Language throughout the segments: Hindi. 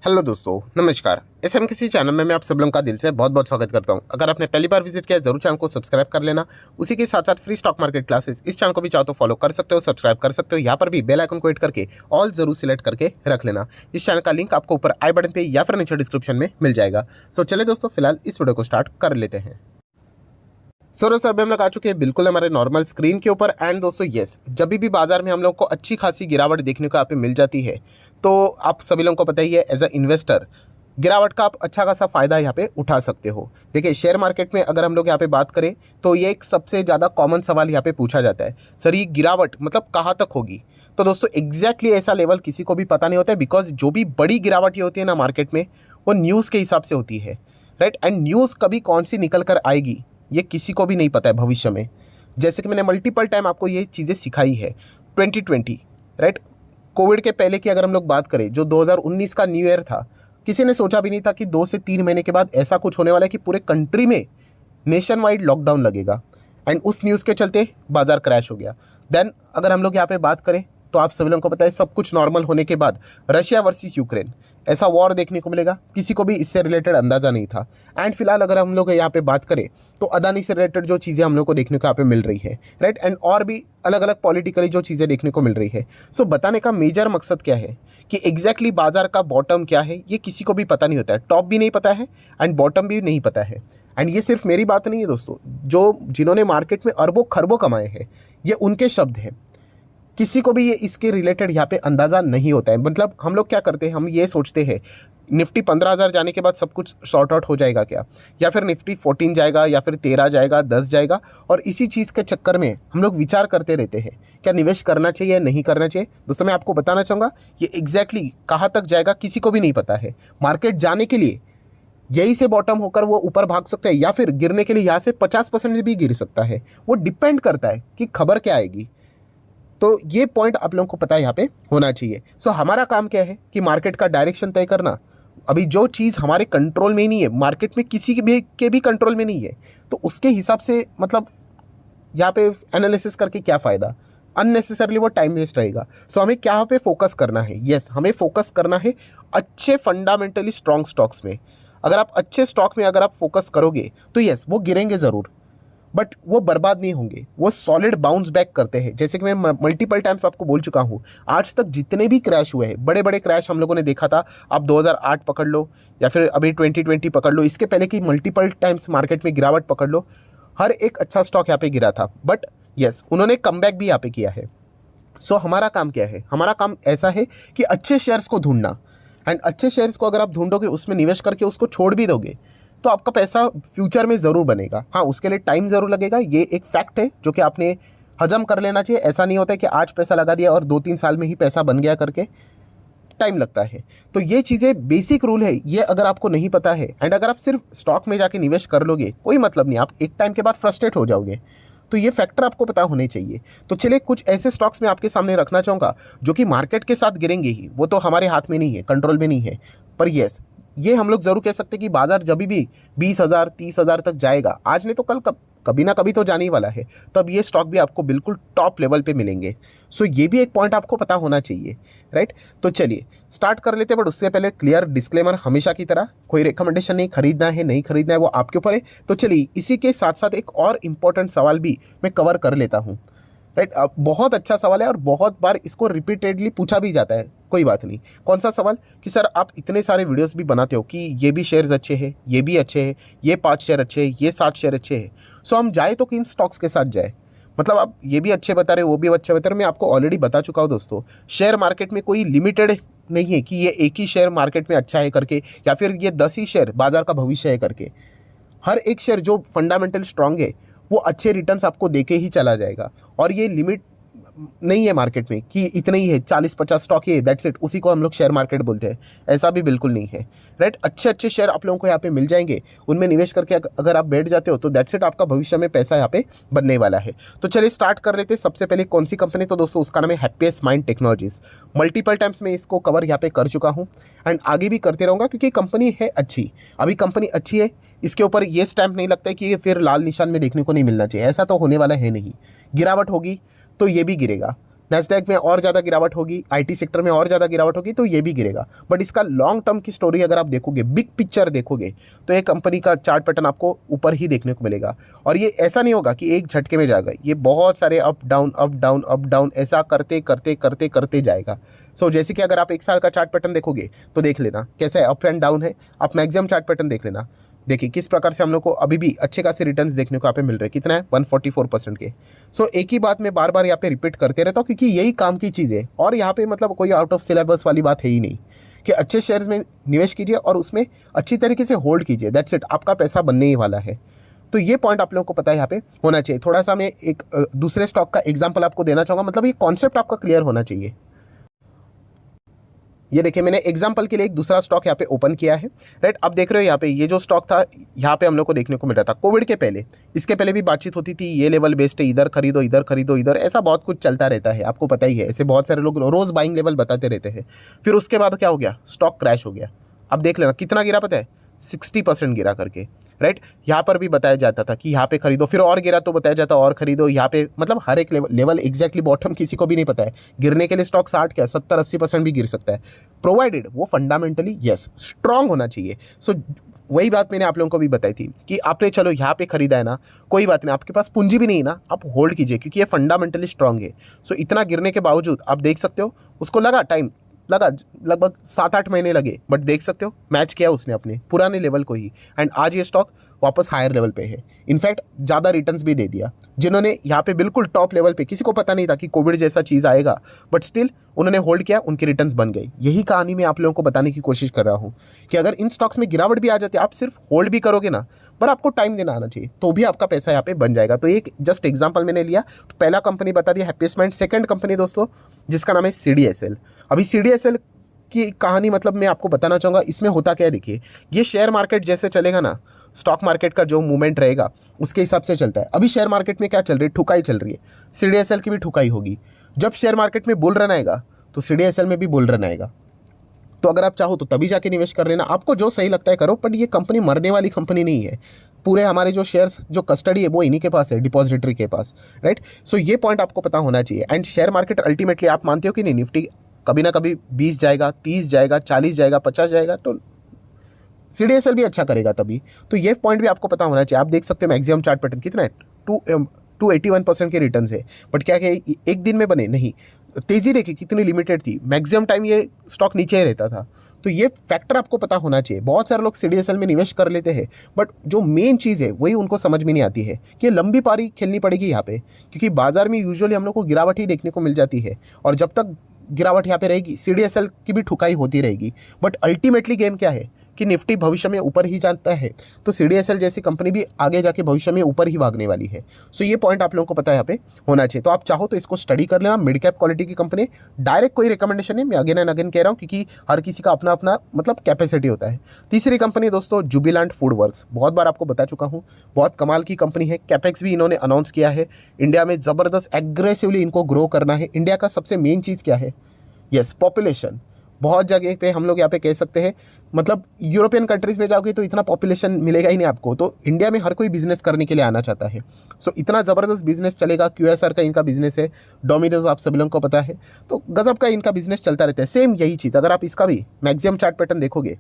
हेलो दोस्तों, नमस्कार। एसएमकेसी चैनल में मैं आप सब लोगों का दिल से बहुत बहुत स्वागत करता हूं। अगर आपने पहली बार विजिट किया है जरूर चैनल को सब्सक्राइब कर लेना। उसी के साथ साथ फ्री स्टॉक मार्केट क्लासेस इस चैनल को भी चाहो तो फॉलो कर सकते हो, सब्सक्राइब कर सकते हो। यहाँ पर भी बेल आइकन को हिट करके ऑल जरूर सिलेक्ट करके रख लेना। इस चैनल का लिंक आपको ऊपर आई बटन पे या फिर नीचे डिस्क्रिप्शन में मिल जाएगा। सो चले दोस्तों, फिलहाल इस वीडियो को स्टार्ट कर लेते हैं। दोस्तों अभी हम लोग आ चुके हैं बिल्कुल हमारे नॉर्मल स्क्रीन के ऊपर। एंड दोस्तों यस, जब भी बाजार में हम लोग को अच्छी खासी गिरावट देखने को यहाँ पे मिल जाती है तो आप सभी लोगों को पता ही है, एज अ इन्वेस्टर गिरावट का आप अच्छा खासा फायदा यहाँ पे उठा सकते हो। देखिए, शेयर मार्केट में अगर हम लोग यहाँ पे बात करें तो ये एक सबसे ज़्यादा कॉमन सवाल यहाँ पे पूछा जाता है, सर ये गिरावट मतलब कहाँ तक होगी। तो दोस्तों एग्जैक्टली ऐसा लेवल किसी को भी पता नहीं होता है, बिकॉज जो भी बड़ी गिरावट ये होती है ना मार्केट में, वो न्यूज़ के हिसाब से होती है, राइट। एंड न्यूज़ कभी कौन सी निकल कर आएगी ये किसी को भी नहीं पता है भविष्य में। जैसे कि मैंने मल्टीपल टाइम आपको ये चीज़ें सिखाई है। 2020 राइट, कोविड के पहले की अगर हम लोग बात करें, जो 2019 का न्यू ईयर था, किसी ने सोचा भी नहीं था कि 2 से 3 महीने के बाद ऐसा कुछ होने वाला है कि पूरे कंट्री में नेशन वाइड लॉकडाउन लगेगा। एंड उस न्यूज़ के चलते बाजार क्रैश हो गया। देन अगर हम लोग यहाँ पे बात करें तो आप सभी लोगों को पता है, सब कुछ नॉर्मल होने के बाद रशिया वर्सेस यूक्रेन ऐसा वॉर देखने को मिलेगा, किसी को भी इससे रिलेटेड अंदाज़ा नहीं था। एंड फिलहाल अगर हम लोग यहाँ पे बात करें तो अदानी से रिलेटेड जो चीज़ें हम लोग को देखने को यहाँ पे मिल रही है, राइट। एंड और भी अलग अलग पॉलिटिकली जो चीज़ें देखने को मिल रही है। सो बताने का मेजर मकसद क्या है कि एग्जैक्टली बाजार का बॉटम क्या है ये किसी को भी पता नहीं होता है। टॉप भी नहीं पता है एंड बॉटम भी नहीं पता है। एंड ये सिर्फ मेरी बात नहीं है दोस्तों, जो जिन्होंने मार्केट में अरबों खरबों कमाए हैं ये उनके शब्द हैं। किसी को भी ये इसके रिलेटेड यहाँ पे अंदाज़ा नहीं होता है। मतलब हम लोग क्या करते हैं, हम ये सोचते हैं निफ्टी 15,000 जाने के बाद सब कुछ सॉर्ट आउट हो जाएगा क्या, या फिर निफ्टी 14 जाएगा, या फिर 13 जाएगा, 10 जाएगा। और इसी चीज़ के चक्कर में हम लोग विचार करते रहते हैं क्या निवेश करना चाहिए या नहीं करना चाहिए। दोस्तों मैं आपको बताना चाहूँगा ये एग्जैक्टली कहाँ तक जाएगा किसी को भी नहीं पता है। मार्केट जाने के लिए यही से बॉटम होकर वो ऊपर भाग सकता है, या फिर गिरने के लिए यहाँ से 50% भी गिर सकता है। वो डिपेंड करता है कि खबर क्या आएगी। तो ये पॉइंट आप लोगों को पता है यहाँ पे होना चाहिए। सो हमारा काम क्या है कि मार्केट का डायरेक्शन तय करना। अभी जो चीज़ हमारे कंट्रोल में ही नहीं है, मार्केट में किसी के भी कंट्रोल में नहीं है, तो उसके हिसाब से मतलब यहाँ पे एनालिसिस करके क्या फ़ायदा, अननेसेसरली वो टाइम वेस्ट रहेगा। सो हमें क्या पे फोकस करना है, यस हमें फोकस करना है अच्छे फंडामेंटली स्ट्रॉन्ग स्टॉक्स में। अगर आप अच्छे स्टॉक में अगर आप फोकस करोगे तो यस वो गिरेंगे ज़रूर, बट वो बर्बाद नहीं होंगे, वो सॉलिड बाउंस बैक करते हैं। जैसे कि मैं मल्टीपल टाइम्स आपको बोल चुका हूँ, आज तक जितने भी क्रैश हुए हैं, बड़े बड़े क्रैश हम लोगों ने देखा था। आप 2008 पकड़ लो या फिर अभी 2020 पकड़ लो, इसके पहले की मल्टीपल टाइम्स मार्केट में गिरावट पकड़ लो, हर एक अच्छा स्टॉक यहाँ पे गिरा था, बट यस उन्होंने कमबैक भी यहाँ पे किया है। सो हमारा काम क्या है, हमारा काम ऐसा है कि अच्छे शेयर्स को ढूंढना। एंड अच्छे शेयर्स को अगर आप ढूंढोगे, उसमें निवेश करके उसको छोड़ भी दोगे तो आपका पैसा फ्यूचर में ज़रूर बनेगा। हाँ, उसके लिए टाइम ज़रूर लगेगा, ये एक फैक्ट है जो कि आपने हजम कर लेना चाहिए। ऐसा नहीं होता है कि आज पैसा लगा दिया और 2-3 साल में ही पैसा बन गया करके, टाइम लगता है। तो ये चीज़ें बेसिक रूल है, ये अगर आपको नहीं पता है एंड अगर आप सिर्फ स्टॉक में जाके निवेश कर लोगे कोई मतलब नहीं, आप एक टाइम के बाद फ्रस्ट्रेट हो जाओगे। तो ये फैक्टर आपको पता होने चाहिए। तो चलिए कुछ ऐसे स्टॉक्स मैं आपके सामने रखना चाहूँगा जो कि मार्केट के साथ गिरेंगे ही, वो तो हमारे हाथ में नहीं है, कंट्रोल में नहीं है, पर येस ये हम लोग ज़रूर कह सकते हैं कि बाजार जब भी 20,000 30,000 तक जाएगा, आज नहीं तो कल कभी ना कभी तो जाने ही वाला है, तब ये स्टॉक भी आपको बिल्कुल टॉप लेवल पे मिलेंगे। सो ये भी एक पॉइंट आपको पता होना चाहिए, राइट। तो चलिए स्टार्ट कर लेते हैं, बट उससे पहले क्लियर डिस्क्लेमर हमेशा की तरह, कोई रिकमेंडेशन नहीं, खरीदना है नहीं खरीदना है वो आपके ऊपर है। तो चलिए इसी के साथ साथ एक और इम्पॉर्टेंट सवाल भी मैं कवर कर लेता हूँ, राइट। बहुत अच्छा सवाल है और बहुत बार इसको रिपीटेडली पूछा भी जाता है। कोई बात नहीं, कौन सा सवाल कि सर आप इतने सारे वीडियोस भी बनाते हो कि ये भी शेयर्स अच्छे हैं, ये भी अच्छे हैं, ये 5 शेयर अच्छे हैं, ये 7 शेयर अच्छे हैं, सो हम जाए तो किन स्टॉक्स के साथ जाए। मतलब आप ये भी अच्छे बता रहे हो वो भी अच्छे बता रहे हो। मैं आपको ऑलरेडी बता चुका हूँ दोस्तों, शेयर मार्केट में कोई लिमिटेड नहीं है कि ये एक ही शेयर मार्केट में अच्छा है करके, या फिर ये 10 ही शेयर बाजार का भविष्य है करके। हर एक शेयर जो फंडामेंटल स्ट्रांग है वो अच्छे रिटर्न्स आपको देके ही चला जाएगा। और ये लिमिट नहीं है मार्केट में कि इतने ही है, 40-50 स्टॉक ही है, दैट्स इट, उसी को हम लोग शेयर मार्केट बोलते हैं। ऐसा भी बिल्कुल नहीं है, राइट। अच्छे अच्छे शेयर आप लोगों को यहाँ पे मिल जाएंगे, उनमें निवेश करके अगर आप बैठ जाते हो तो दैट्स इट, आपका भविष्य में पैसा यहाँ पे बनने वाला है। तो चलिए स्टार्ट कर लेते हैं। सबसे पहले कौन सी कंपनी, तो दोस्तों उसका नाम है happiest mind technologies. Multiple times मैं इसको कवर यहाँ पे कर चुका हूँ एंड आगे भी करते रहूँगा, क्योंकि कंपनी है अच्छी। अभी कंपनी अच्छी है, इसके ऊपर ये स्टैंप नहीं लगता है कि ये फिर लाल निशान में देखने को नहीं मिलना चाहिए, ऐसा तो होने वाला है नहीं। गिरावट होगी तो ये भी गिरेगा, नैस्डैक में और ज़्यादा गिरावट होगी, आईटी सेक्टर में और ज़्यादा गिरावट होगी तो ये भी गिरेगा। बट इसका लॉन्ग टर्म की स्टोरी अगर आप देखोगे, बिग पिक्चर देखोगे, तो एक कंपनी का चार्ट पैटर्न आपको ऊपर ही देखने को मिलेगा। और ये ऐसा नहीं होगा कि एक झटके में जाएगा, ये बहुत सारे up down up down up down ऐसा करते करते करते करते जाएगा। सो जैसे कि अगर आप एक साल का चार्ट पैटर्न देखोगे तो देख लेना कैसा है, अप एंड डाउन है। आप मैक्सिमम चार्ट पैटर्न देख लेना, देखिए किस प्रकार से हम लोग को अभी भी अच्छे खासे रिटर्न्स देखने को यहाँ पे मिल रहे हैं। कितना है? 144% के। सो एक ही बात मैं बार बार यहाँ पे रिपीट करते रहता हूँ क्योंकि यही काम की चीज़ है। और यहाँ पे मतलब कोई आउट ऑफ सिलेबस वाली बात है ही नहीं कि अच्छे शेयर्स में निवेश कीजिए और उसमें अच्छी तरीके से होल्ड कीजिए, दैट्स इट, आपका पैसा बनने ही वाला है। तो ये पॉइंट आप लोगों को पता है यहाँ पे होना चाहिए। थोड़ा सा मैं एक दूसरे स्टॉक का एग्जाम्पल आपको देना चाहूँगा, मतलब ये कॉन्सेप्ट आपका क्लियर होना चाहिए। ये देखिए मैंने एग्जांपल के लिए एक दूसरा स्टॉक यहाँ पे ओपन किया है, राइट। अब देख रहे हो यहाँ पे ये जो स्टॉक था यहाँ पे हम लोग को देखने को मिल रहा था कोविड के पहले, इसके पहले भी बातचीत होती थी ये लेवल बेस्ड है, इधर खरीदो इधर खरीदो इधर, ऐसा बहुत कुछ चलता रहता है, आपको पता ही है। ऐसे बहुत सारे लोग रोज बाइंग लेवल बताते रहते हैं। फिर उसके बाद क्या हो गया? स्टॉक क्रैश हो गया। अब देख लेना कितना गिरा पता है? 60% गिरा करके, राइट। यहाँ पर भी बताया जाता था कि यहाँ पे खरीदो, फिर और गिरा तो बताया जाता और खरीदो। यहाँ पे मतलब हर एक लेवल एग्जैक्टली बॉटम किसी को भी नहीं पता है। गिरने के लिए स्टॉक 60 क्या 70-80% भी गिर सकता है, प्रोवाइडेड वो फंडामेंटली यस स्ट्रांग होना चाहिए। सो वही बात मैंने आप लोगों को भी बताई थी कि आपने चलो यहाँ पे खरीदा है ना, कोई बात नहीं, आपके पास पूंजी भी नहीं है ना, आप होल्ड कीजिए क्योंकि ये फंडामेंटली स्ट्रांग है। सो इतना गिरने के बावजूद आप देख सकते हो उसको लगा टाइम, लगा लगभग 7-8 महीने लगे, बट देख सकते हो मैच किया उसने अपने पुराने लेवल को ही, एंड आज ये स्टॉक वापस हायर लेवल पे है। इनफैक्ट ज़्यादा रिटर्न्स भी दे दिया। जिन्होंने यहाँ पे बिल्कुल टॉप लेवल पे, किसी को पता नहीं था कि कोविड जैसा चीज़ आएगा, बट स्टिल उन्होंने होल्ड किया, उनके रिटर्न्स बन गए। यही कहानी मैं आप लोगों को बताने की कोशिश कर रहा हूँ कि अगर इन स्टॉक्स में गिरावट भी आ जाती है, आप सिर्फ होल्ड भी करोगे ना, पर आपको टाइम देना आना चाहिए, तो भी आपका पैसा यहाँ पे बन जाएगा। तो एक जस्ट एग्जांपल मैंने लिया, तो पहला कंपनी बता दिया हैप्पीएस्ट माइंड। सेकंड कंपनी दोस्तों जिसका नाम है CDSL। अभी CDSL की कहानी मतलब मैं आपको बताना चाहूँगा, इसमें होता क्या है देखिए, ये शेयर मार्केट जैसे चलेगा ना, स्टॉक मार्केट का जो मूवमेंट रहेगा उसके हिसाब से चलता है। अभी शेयर मार्केट में क्या चल रही है? ठुकाई चल रही है। CDSL की भी ठुकाई होगी। जब शेयर मार्केट में बुल रन आएगा तो CDSL में भी बुल रन आएगा। तो अगर आप चाहो तो तभी जाके निवेश कर लेना, आपको जो सही लगता है करो, बट ये कंपनी मरने वाली कंपनी नहीं है। पूरे हमारे जो शेयर्स जो कस्टडी है वो इन्हीं के पास है, डिपॉजिटरी के पास, राइट। सो ये पॉइंट आपको पता होना चाहिए। एंड शेयर मार्केट अल्टीमेटली आप मानते हो कि नहीं, निफ्टी कभी ना कभी 20 जाएगा, 30 जाएगा, 40 जाएगा, 50 जाएगा, तो CDSL भी अच्छा करेगा तभी। तो ये पॉइंट भी आपको पता होना चाहिए। आप देख सकते हो मैक्सिमम चार्ट पैटर्न कितना है, 281% के रिटर्न है। बट क्या एक दिन में बने नहीं, तेजी देखिए कितनी लिमिटेड थी, मैक्सिमम टाइम ये स्टॉक नीचे ही रहता था। तो ये फैक्टर आपको पता होना चाहिए। बहुत सारे लोग CDSL में निवेश कर लेते हैं, बट जो मेन चीज़ है वही उनको समझ में नहीं आती है कि लंबी पारी खेलनी पड़ेगी यहाँ पे, क्योंकि बाजार में यूजुअली हम लोग को गिरावट ही देखने को मिल जाती है, और जब तक गिरावट यहाँ पे रहेगी CDSL की भी ठुकाई होती रहेगी। बट अल्टीमेटली गेम क्या है कि निफ्टी भविष्य में ऊपर ही जाता है, तो CDSL जैसी कंपनी भी आगे जाके भविष्य में ऊपर ही भागने वाली है। सो ये पॉइंट आप लोगों को पता है यहाँ पे होना चाहिए। तो आप चाहो तो इसको स्टडी कर लेना। मिड कैप क्वालिटी की कंपनी, डायरेक्ट कोई रिकमेंडेशन है, मैं अगेन एंड अगेन कह रहा हूँ क्योंकि हर किसी का अपना अपना मतलब कैपेसिटी होता है। तीसरी कंपनी दोस्तों जुबिलेंट फूड वर्क्स, बहुत बार आपको बता चुका हूँ, बहुत कमाल की कंपनी है। कैपेक्स भी इन्होंने अनाउंस किया है, इंडिया में ज़बरदस्त एग्रेसिवली इनको ग्रो करना है। इंडिया का सबसे मेन चीज़ क्या है? Yes, population. बहुत जगह पे हम लोग यहाँ पे कह सकते हैं, मतलब यूरोपियन कंट्रीज़ में जाओगे तो इतना पॉपुलेशन मिलेगा ही नहीं आपको, तो इंडिया में हर कोई बिजनेस करने के लिए आना चाहता है। सो इतना ज़बरदस्त बिजनेस चलेगा। QSR का इनका बिजनेस है, डोमिनोज आप सभी लोगों को पता है, तो गजब का इनका बिजनेस चलता रहता है। सेम यही चीज़ अगर आप इसका भी मैक्सिमम चार्ट पैटर्न देखोगे,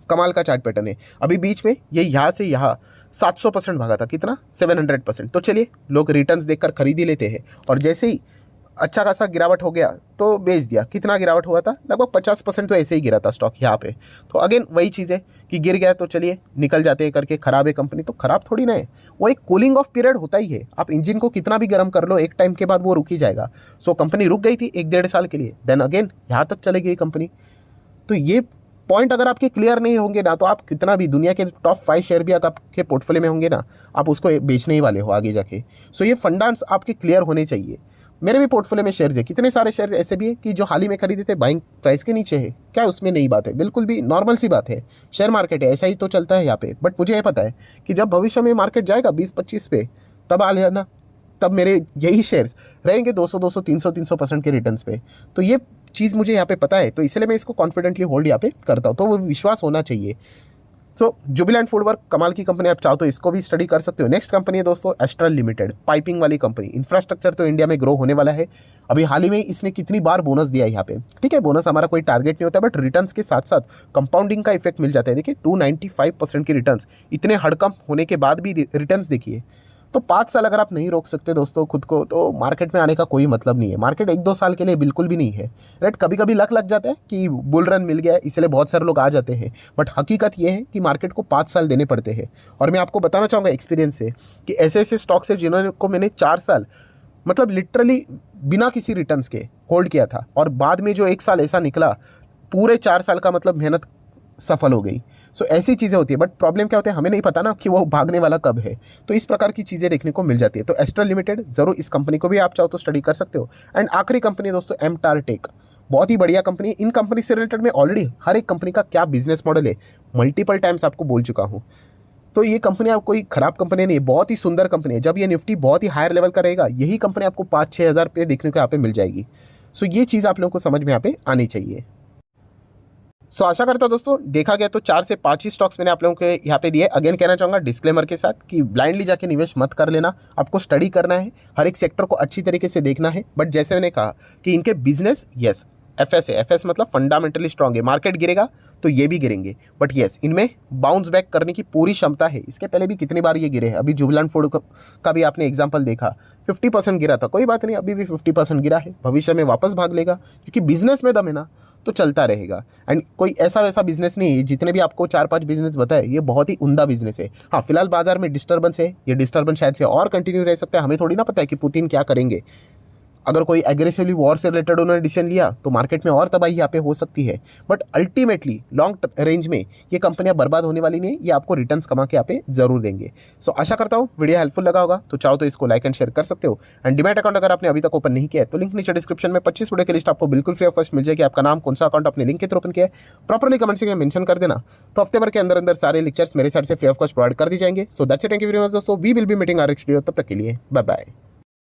कमाल का चार्ट पैटर्न है। अभी बीच में ये यहाँ से यहाँ 700% भागा था, कितना 700%। तो चलिए लोग रिटर्न्स देखकर खरीद ही लेते हैं, और जैसे ही अच्छा खासा गिरावट हो गया तो बेच दिया। कितना गिरावट हुआ था? लगभग 50% तो ऐसे ही गिरा था स्टॉक यहाँ पे। तो अगेन वही चीज़ है कि गिर गया तो चलिए निकल जाते हैं करके, ख़राब है कंपनी तो ख़राब थोड़ी ना है, वो एक कूलिंग ऑफ पीरियड होता ही है। आप इंजन को कितना भी गर्म कर लो, एक टाइम के बाद वो रुक ही जाएगा। सो कंपनी रुक गई थी 1-1.5 साल के लिए, देन अगेन यहाँ तक चली गई कंपनी। तो ये पॉइंट अगर आपके क्लियर नहीं होंगे ना, तो आप कितना भी दुनिया के टॉप 5 शेयर भी आपके पोर्टफोलियो में होंगे ना, आप उसको बेचने ही वाले हो आगे जाके। सो ये फंडास आपके क्लियर होने चाहिए। मेरे भी पोर्टफोलियो में शेयर्स है, कितने सारे शेयर्स ऐसे भी है कि जो हाल ही में खरीदे थे बाइंग प्राइस के नीचे है। क्या उसमें नई बात है? बिल्कुल भी नॉर्मल सी बात है, शेयर मार्केट है, ऐसा ही तो चलता है यहाँ पे। बट मुझे ये पता है कि जब भविष्य में मार्केट जाएगा 20-25 पे, तब आ लेना, तब मेरे यही शेयर्स रहेंगे 200, 300% के रिटर्न्स पे। तो ये चीज़ मुझे यहाँ पे पता है, तो इसलिए मैं इसको कॉन्फिडेंटली होल्ड यहाँ पे करता हूँ। तो वो विश्वास होना चाहिए। सो जुबिलेंट फूडवर्क कमाल की कंपनी, आप चाहो तो इसको भी स्टडी कर सकते हो। नेक्स्ट कंपनी है दोस्तों एस्ट्रल लिमिटेड, पाइपिंग वाली कंपनी। इंफ्रास्ट्रक्चर तो इंडिया में ग्रो होने वाला है। अभी हाल ही में इसने कितनी बार बोनस दिया है यहाँ पे, ठीक है। बोनस हमारा कोई टारगेट नहीं होता, बट रिटर्न्स के साथ साथ कंपाउंडिंग का इफेक्ट मिल जाता है। देखिए 295% की रिटर्न्स, इतने हड़कंप होने के बाद भी रिटर्न्स देखिए। तो 5 साल अगर आप नहीं रोक सकते दोस्तों खुद को, तो मार्केट में आने का कोई मतलब नहीं है। मार्केट 1-2 साल के लिए बिल्कुल भी नहीं है, राइट। कभी कभी लक लग जाता है कि बुल रन मिल गया है, इसलिए बहुत सारे लोग आ जाते हैं, बट हकीकत ये है कि मार्केट को 5 साल देने पड़ते हैं। और मैं आपको बताना चाहूँगा एक्सपीरियंस से कि ऐसे ऐसे स्टॉक्स है जिन्होंने को मैंने 4 साल मतलब लिटरली बिना किसी रिटर्न्स के होल्ड किया था, और बाद में जो 1 साल ऐसा निकला, पूरे 4 साल का मतलब मेहनत सफल हो गई। सो ऐसी चीज़ें होती है, बट प्रॉब्लम क्या होता है, हमें नहीं पता ना कि वो भागने वाला कब है। तो इस प्रकार की चीज़ें देखने को मिल जाती है। तो एस्ट्रल लिमिटेड ज़रूर, इस कंपनी को भी आप चाहो तो स्टडी कर सकते हो। एंड आखिरी कंपनी दोस्तों एमटार टेक, बहुत ही बढ़िया कंपनी। इन कंपनी से रिलेटेड मैं ऑलरेडी हर एक कंपनी का क्या बिजनेस मॉडल है मल्टीपल टाइम्स आपको बोल चुका हूँ। तो ये कंपनी आप कोई खराब कंपनी नहीं है, बहुत ही सुंदर कंपनी है। जब ये निफ्टी बहुत ही हायर लेवल का रहेगा, यही कंपनी आपको 5-6 हज़ार रुपये देखने को यहाँ पे मिल जाएगी। सो ये चीज़ आप लोगों को समझ में यहाँ पे आनी चाहिए। सो आशा करता हूं दोस्तों देखा गया तो 4 से 5 ही स्टॉक्स मैंने आप लोगों के यहाँ पे दिए। अगेन कहना चाहूँगा डिस्क्लेमर के साथ कि ब्लाइंडली जाके निवेश मत कर लेना, आपको स्टडी करना है, हर एक सेक्टर को अच्छी तरीके से देखना है। बट जैसे मैंने कहा कि इनके बिजनेस, यस एफएस है, एफएस मतलब फंडामेंटली स्ट्रांग है। मार्केट गिरेगा तो ये भी गिरेंगे, बट यस इनमें बाउंस बैक करने की पूरी क्षमता है। इसके पहले भी कितनी बार ये गिरे हैं, अभी जुबिलेंट फूड का भी आपने एग्जाम्पल देखा, 50% गिरा था, कोई बात नहीं, अभी भी 50% गिरा है, भविष्य में वापस भाग लेगा, क्योंकि बिजनेस में दम है ना, तो चलता रहेगा। एंड कोई ऐसा वैसा बिजनेस नहीं है, जितने भी आपको 4-5 बिजनेस बताए ये बहुत ही उम्दा बिजनेस है। हाँ फिलहाल बाजार में डिस्टर्बेंस है, ये डिस्टर्बेंस शायद से और कंटिन्यू रह सकता है। हमें थोड़ी ना पता है कि पुतिन क्या करेंगे। अगर कोई एग्रेसिवली वॉर से रिलेटेड उन्होंने डिसीजन लिया तो मार्केट में और तबाही यहाँ पे हो सकती है। बट अल्टीमेटली लॉन्ग रेंज में ये कंपनियां बर्बाद होने वाली नहीं, ये आपको रिटर्न्स कमा के यहाँ पे जरूर देंगे। सो आशा करता हूँ वीडियो हेल्पफुल लगा होगा, तो चाहो तो इसको लाइक एंड शेयर कर सकते हो। एंड डीमैट अकाउंट अगर आपने अभी तक ओपन नहीं किया है तो लिंक नीचे डिस्क्रिप्शन में 25 वीडियो की लिस्ट आपको बिल्कुल फ्री ऑफ कॉस्ट मिल जाएगी। आपका नाम कौन सा अकाउंट अपने लिंक के थ्रू ओपन किया है प्रॉपरली कमेंट सेक्शन में मेंशन कर देना, तो हफ्ते भर के अंदर अंदर सारे लेक्चर्स मेरे साइड से फ्री ऑफ कॉस्ट प्रोवाइड कर दी जाएंगे। So that's it, thank you very much दोस्तों, we will be meeting our next video, तब तक के लिए बाय बाय।